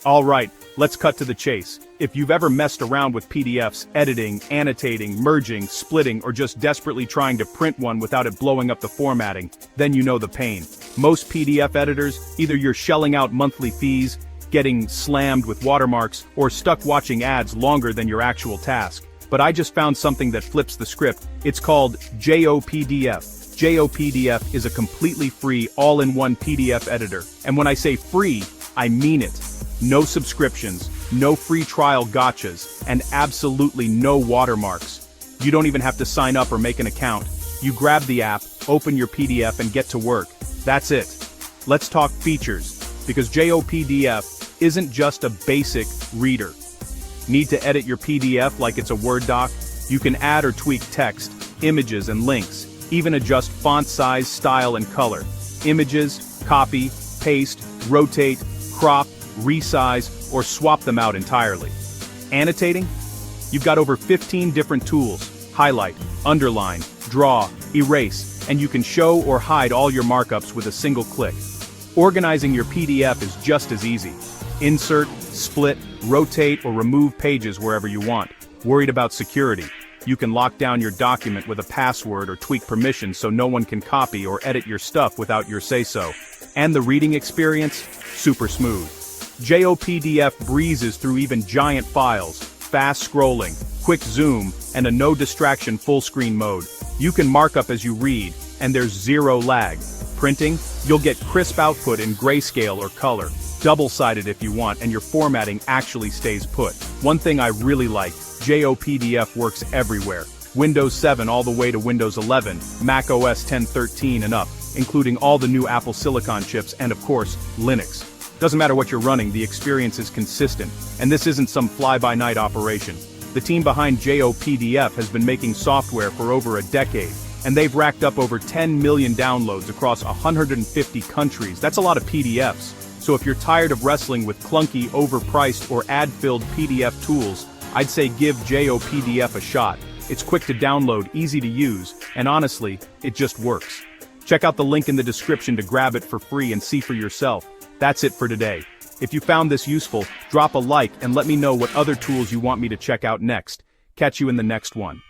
Alright, let's cut to the chase. If you've ever messed around with PDFs, editing, annotating, merging, splitting, or just desperately trying to print one without it blowing up the formatting, then you know the pain. Most PDF editors, either you're shelling out monthly fees, getting slammed with watermarks, or stuck watching ads longer than your actual task. But I just found something that flips the script. It's called JOPDF. JOPDF is a completely free, all-in-one PDF editor. And when I say free, I mean it. No subscriptions, no free trial gotchas, and absolutely no watermarks. You don't even have to sign up or make an account. You grab the app, open your PDF and get to work. That's it. Let's talk features, because JOPDF isn't just a basic reader. Need to edit your PDF like it's a Word doc? You can add or tweak text, images and links, even adjust font size, style and color. Images, copy, paste, rotate, crop, resize, or swap them out entirely. Annotating? You've got over 15 different tools: highlight, underline, draw, erase, and you can show or hide all your markups with a single click. Organizing your PDF is just as easy. Insert, split, rotate, or remove pages wherever you want. Worried about security? You can lock down your document with a password or tweak permissions so no one can copy or edit your stuff without your say-so. And the reading experience? Super smooth. JOPDF breezes through even giant files, fast scrolling, quick zoom, and a no distraction full screen mode. You can mark up as you read, and there's zero lag. Printing? You'll get crisp output in grayscale or color, double-sided if you want, and your formatting actually stays put. One thing I really like, JOPDF works everywhere. Windows 7 all the way to Windows 11, Mac OS 10.13 and up, including all the new Apple Silicon chips and of course, Linux. Doesn't matter what you're running, the experience is consistent, and this isn't some fly-by-night operation. The team behind JOPDF has been making software for over a decade, and they've racked up over 10 million downloads across 150 countries. That's a lot of PDFs. So if you're tired of wrestling with clunky, overpriced, or ad-filled PDF tools, I'd say give JOPDF a shot. It's quick to download, easy to use, and honestly, it just works. Check out the link in the description to grab it for free and see for yourself. That's it for today. If you found this useful, drop a like and let me know what other tools you want me to check out next. Catch you in the next one.